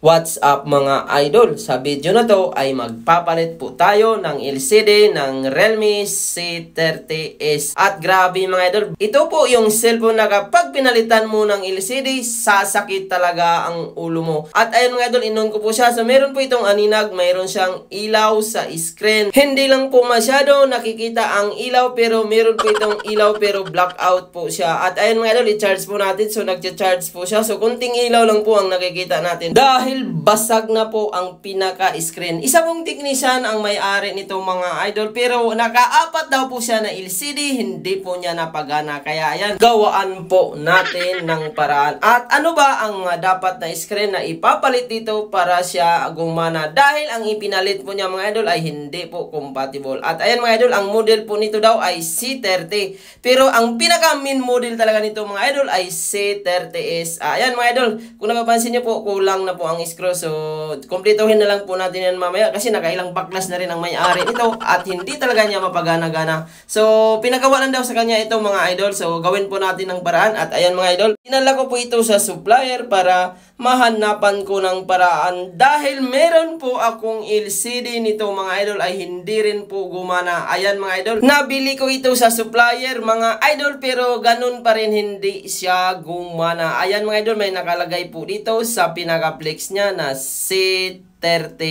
What's up mga idol? Sa video na to ay magpapalit po tayo ng LCD ng Realme C30s. At grabe mga idol, ito po yung cellphone na kapag pinalitan mo ng LCD, sasakit talaga ang ulo mo. At ayun mga idol, inon ko po siya. So meron po itong aninag, mayroon siyang ilaw sa screen. Hindi lang po masyado nakikita ang ilaw, pero meron po itong ilaw pero blackout po siya. At ayun mga idol, i-charge po natin. So nag-charge po siya. So kunting ilaw lang po ang nakikita natin. Dahil basag na po ang pinaka-screen. Isa pong technician ang may-ari nito mga idol, pero nakaapat daw po siya na LCD, hindi po niya napagana. Kaya ayan, gawaan po natin ng paraan. At ano ba ang dapat na screen na ipapalit dito para siya gumana? Dahil ang ipinalit po niya mga idol ay hindi po compatible. At ayan mga idol, ang model po nito daw ay C30. Pero ang pinaka-main model talaga nito mga idol ay C30s. Ayan mga idol, kung napapansin niyo po, kulang na po ang screw. So, kumplituhin na lang po natin yan mamaya kasi nakailang baklas na rin ang may-ari ito at hindi talaga niya mapagana-gana. So, pinagawa lang daw sa kanya ito mga idol. So, gawin po natin ng paraan. At ayan mga idol, dinala ko po ito sa supplier para mahanapan ko ng paraan. Dahil meron po akong LCD nito mga idol ay hindi rin po gumana. Ayan mga idol, nabili ko ito sa supplier mga idol, pero ganun pa rin hindi siya gumana. Ayan mga idol, may nakalagay po dito sa pinaka-flex niya na C30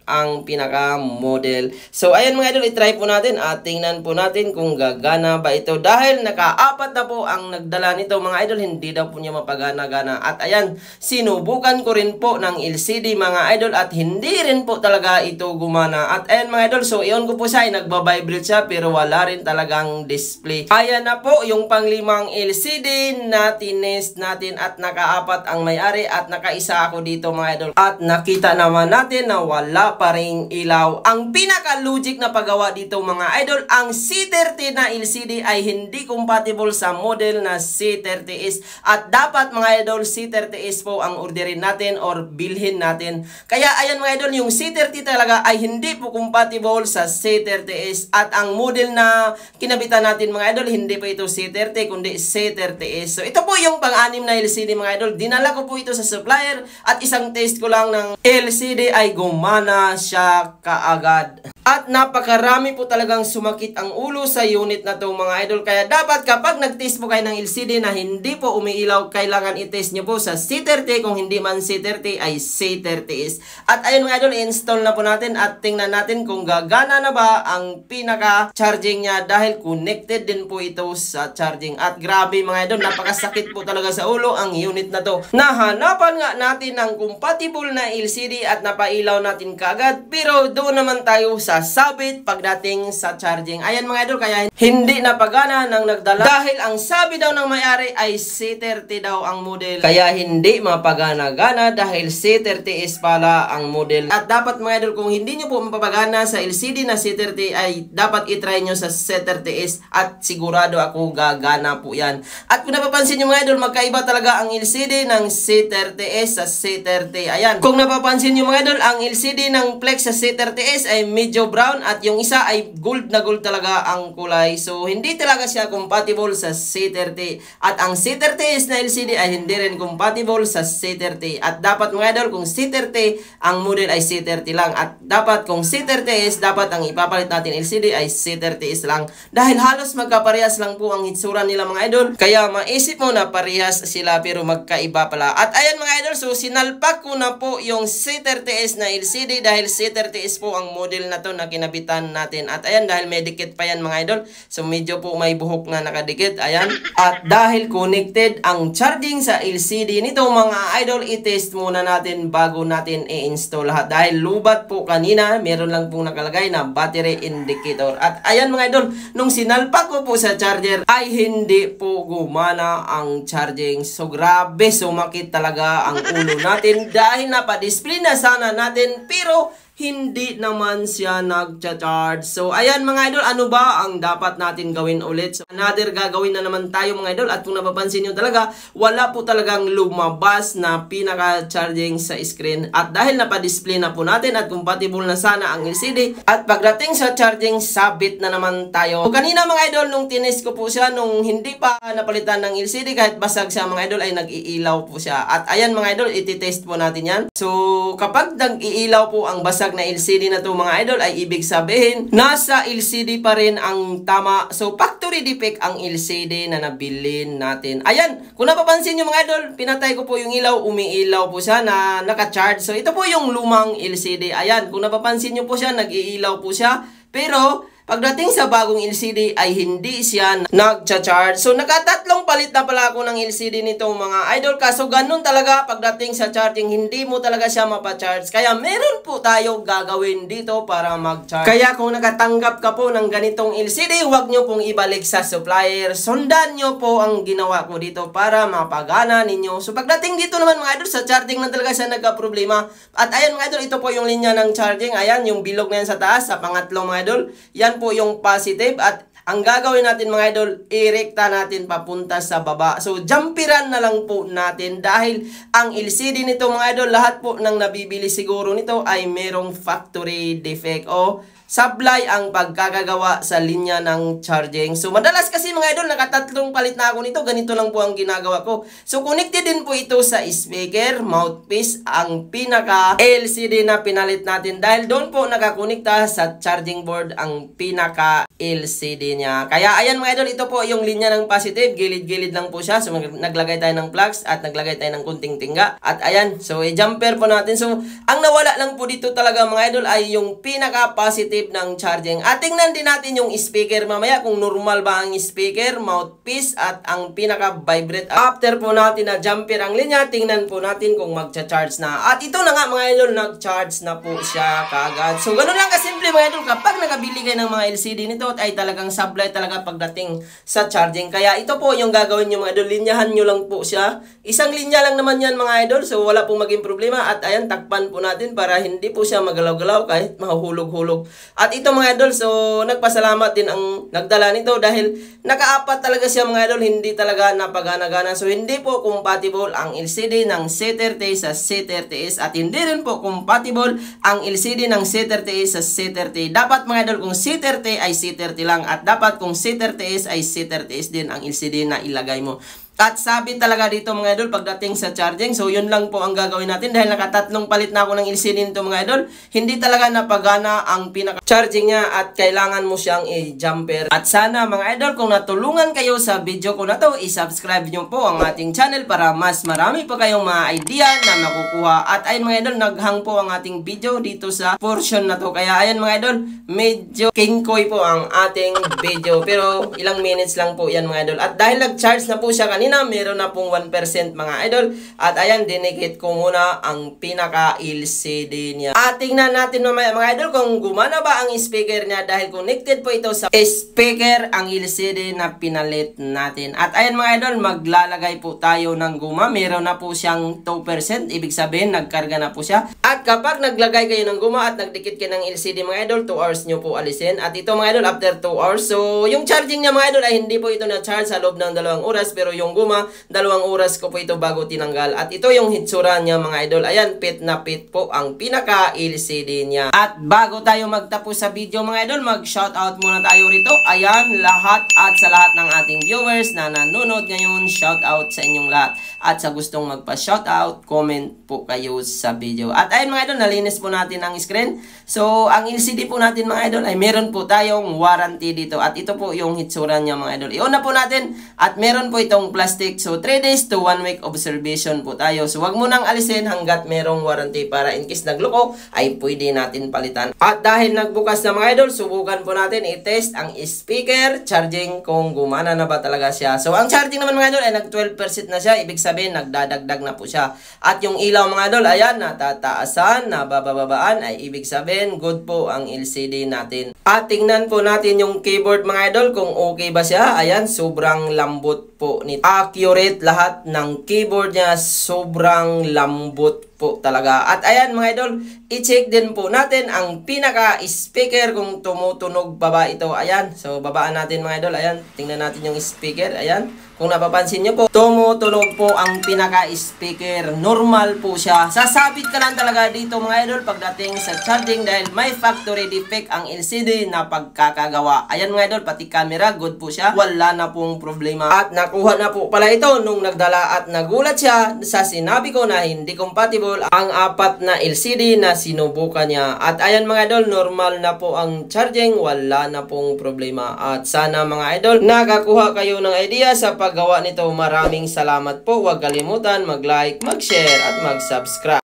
ang pinaka-model. So, ayan mga idol, itry po natin at tingnan po natin kung gagana ba ito. Dahil nakaapat na po ang nagdala nito mga idol, hindi daw po niya mapagana-gana. At ayan, sinubukan ko rin po ng LCD mga idol at hindi rin po talaga ito gumana. At ayan mga idol, so iyon ko po siya, ay nagbabibrate siya pero wala rin talagang display. Ayan na po yung panglimang LCD na tinest natin at nakaapat ang may-ari at nakaisa ako dito mga idol. At nakita naman natin na wala pa ring ilaw. Ang pinaka-logic na paggawa dito mga idol, ang C30 na LCD ay hindi compatible sa model na C30s. At dapat mga idol, C30s po ang orderin natin or bilhin natin. Kaya ayan mga idol, yung C30 talaga ay hindi po compatible sa C30s. At ang model na kinabitan natin mga idol, hindi po ito C30 kundi C30s. So ito po yung pang-anim na LCD mga idol. Dinala ko po ito sa supplier at isang test ko lang ng LCD ay gumana siya kaagad. At napakarami po talagang sumakit ang ulo sa unit na to mga idol. Kaya dapat kapag nag-test po kayo ng LCD na hindi po umiilaw, kailangan i-test nyo po sa C30. Kung hindi man C30 ay C30s. At ayun mga idol, install na po natin at tingnan natin kung gagana na ba ang pinaka-charging niya dahil connected din po ito sa charging. At grabe mga idol, napakasakit po talaga sa ulo ang unit na to. Nahanapan nga natin ng compatible na LCD at napailaw natin kaagad, pero doon naman tayo sa sabit pagdating sa charging. Ayan mga idol, kaya hindi napagana ng nagdala dahil ang sabi daw ng may-ari ay C30 daw ang model. Kaya hindi mapagana-gana dahil C30s pala ang model. At dapat mga idol, kung hindi nyo po mapapagana sa LCD na C30 ay dapat itry nyo sa C30s at sigurado ako gagana po yan. At kung napapansin nyo mga idol, magkaiba talaga ang LCD ng C30s sa C30. Ayan, kung napapansin nyo mga idol, ang LCD ng Flex sa C30s ay medyo brown at yung isa ay gold na gold talaga ang kulay. So, hindi talaga siya compatible sa C30. At ang C30s na LCD ay hindi rin compatible sa C30. At dapat mga idol, kung C30, ang model ay C30 lang. At dapat kung C30s, dapat ang ipapalit natin LCD ay C30s lang. Dahil halos magkaparehas lang po ang hitsura nila mga idol. Kaya maisip mo na parehas sila pero magkaiba pala. At ayan mga idol, so sinalpak ko na po yung C30s na LCD dahil C30s po ang model na to na kinabitan natin. At ayan, dahil may dikit pa yan mga idol, so medyo po may buhok na nakadikit. Ayan, at dahil connected ang charging sa LCD nito mga idol, i-test muna natin bago natin i-install lahat. Dahil lubat po kanina, meron lang pong nakalagay na battery indicator. At ayan mga idol, nung sinalpak ko po sa charger ay hindi po gumana ang charging. So grabe, sumakit talaga ang ulo natin dahil napadisplay na sana natin pero hindi naman siya nagcha-charge. So, ayan mga idol, ano ba ang dapat natin gawin ulit? So, another gagawin na naman tayo mga idol. At kung napapansin nyo talaga, wala po talagang lumabas na pinaka-charging sa screen. At dahil napadisplay na po natin at compatible na sana ang LCD. At pagdating sa charging, sabit na naman tayo. So, kanina mga idol, nung tinest ko po siya, nung hindi pa napalitan ng LCD, kahit basag siya mga idol, ay nag-iilaw po siya. At ayan mga idol, ititest po natin yan. So, kapag nag-iilaw po ang basag na LCD na to mga idol, ay ibig sabihin nasa LCD pa rin ang tama. So factory defect ang LCD na nabili natin. Ayan, kung napapansin nyo mga idol, pinatay ko po yung ilaw, umiilaw po siya na naka-charge. So ito po yung lumang LCD. Ayan, kung napapansin nyo po siya, nag-iilaw po siya. Pero pagdating sa bagong LCD ay hindi siya nagcha-charge. So nakatatlong palit na pala ako ng LCD nito mga idol. Kaso ganun talaga pagdating sa charging, hindi mo talaga siya mapa-charge. Kaya meron po tayo gagawin dito para mag-charge. Kaya kung nakatanggap ka po ng ganitong LCD, huwag nyo pong ibalik sa supplier. Sundan nyo po ang ginawa ko dito para mapagana ninyo. So pagdating dito naman mga idol, sa charging na talaga siya nagka-problema. At ayan mga idol, ito po yung linya ng charging. Ayan, yung bilog na yan sa taas, sa pangatlong mga idol. Yan po yung positive at ang gagawin natin mga idol, irekta natin papunta sa baba. So jumperan na lang po natin dahil ang LCD nito mga idol, lahat po ng nabibili siguro nito ay merong factory defect o sablay ang pagkakagawa sa linya ng charging. So madalas kasi mga idol, nakatatlong palit na ako nito. Ganito lang po ang ginagawa ko. So connected din po ito sa speaker, mouthpiece, ang pinaka LCD na pinalit natin. Dahil doon po nakakonekta sa charging board ang pinaka LCD niya. Kaya ayan mga idol, ito po yung linya ng positive. Gilid-gilid lang po siya. So naglagay tayo ng plugs at naglagay tayo ng kunting tingga. At ayan, so i-jumper po natin. So ang nawala lang po dito talaga mga idol ay yung pinaka positive ng charging. At tingnan din natin yung speaker mamaya kung normal ba ang speaker, mouthpiece at ang pinaka-vibrate. After po natin na jumper ang linya, tingnan po natin kung magcha-charge na. At ito na nga mga idol, nag-charge na po siya kaagad. So ganun lang kasimple mga idol, kapag nakabili kayo ng mga LCD nito ay talagang sablay talaga pagdating sa charging. Kaya ito po yung gagawin nyo mga idol, linyahan nyo lang po siya. Isang linya lang naman yan mga idol, so wala pong maging problema. At ayan, takpan po natin para hindi po siya magalaw-galaw kahit mahulog-hulog. At ito mga idol, so nagpasalamat din ang nagdala nito dahil nakaapat talaga siya mga idol, hindi talaga napagana-gana. So hindi po compatible ang LCD ng C30 sa C30S at hindi rin po compatible ang LCD ng C30S sa C30. Dapat mga idol, kung C30 ay C30 lang at dapat kung C30S ay C30S din ang LCD na ilagay mo. At sabi talaga dito mga idol pagdating sa charging. So yun lang po ang gagawin natin dahil nakatatlong palit na ako ng LCD nito mga idol. Hindi talaga napagana ang pinaka-charging niya at kailangan mo siyang i-jumper. At sana mga idol, kung natulungan kayo sa video ko na to, i-subscribe nyo po ang ating channel para mas marami pa kayong mga idea na makukuha. At ayun mga idol, naghang po ang ating video dito sa portion na to. Kaya ayun mga idol, medyo kingkoy po ang ating video. Pero ilang minutes lang po yan mga idol. At dahil nag-charge na po siya kanina, meron na pong 1% mga idol. At ayan, dinikit ko muna ang pinaka LCD niya. At tingnan natin mamaya mga idol kung gumana ba ang speaker niya dahil connected po ito sa speaker ang LCD na pinalit natin. At ayan mga idol, maglalagay po tayo ng guma. Meron na po siyang 2%. Ibig sabihin, nagkarga na po siya. At kapag naglagay kayo ng guma at nagdikit kayo ng LCD mga idol, 2 hours nyo po alisin. At ito mga idol, after 2 hours. So, yung charging niya mga idol ay hindi po ito na-charge sa loob ng 2 oras. Pero yung guma, 2 oras ko po ito bago tinanggal. At ito yung hitsura niya mga idol. Ayan, pit na pit po ang pinaka LCD niya. At bago tayo magtapos sa video mga idol, mag-shoutout muna tayo rito. Ayan, lahat at sa lahat ng ating viewers na nanonood ngayon, shoutout sa inyong lahat. At sa gustong magpa-shoutout, comment po kayo sa video. At ayun mga idol, nalinis po natin ang screen. So, ang LCD po natin mga idol ay meron po tayong warranty dito. At ito po yung hitsura niya mga idol. Iuna po natin at meron po itong plastic. So, 3 days to 1 week observation po tayo. So, wag mo nang alisin hanggat merong warranty para in case nagloko ay pwede natin palitan. At dahil nagbukas na mga idol, subukan po natin i-test ang speaker charging kung gumana na ba talaga siya. So, ang charging naman mga idol ay nag 12% na siya. Ibig sabihin, nagdadagdag na po siya. At yung ilaw mga idol, ayan, natataasan, nabababaan, ay ibig sabihin, good po ang LCD natin. At tingnan po natin yung keyboard mga idol kung okay ba siya. Ayan, sobrang lambot po nito. Accurate lahat ng keyboard niya, sobrang lambot po talaga. At ayan mga idol, i-check din po natin ang pinaka-speaker kung tumutunog pa ba ito. Ayan, so babaan natin mga idol. Ayan, tingnan natin yung speaker. Ayan, kung napapansin nyo po, tumutunog po ang pinaka-speaker. Normal po siya. Sasabit ka lang talaga dito mga idol pagdating sa charging dahil may factory defect ang LCD na pagkakagawa. Ayan mga idol, pati camera, good po siya. Wala na pong problema. At nakuha na po pala ito nung nagdala at nagulat siya sa sinabi ko na hindi compatible ang 4 na LCD na sinubukan niya. At ayan mga idol, normal na po ang charging. Wala na pong problema. At sana mga idol, nakakuha kayo ng idea sa paggawa nito. Maraming salamat po. Huwag kalimutan mag-like, mag-share at mag-subscribe.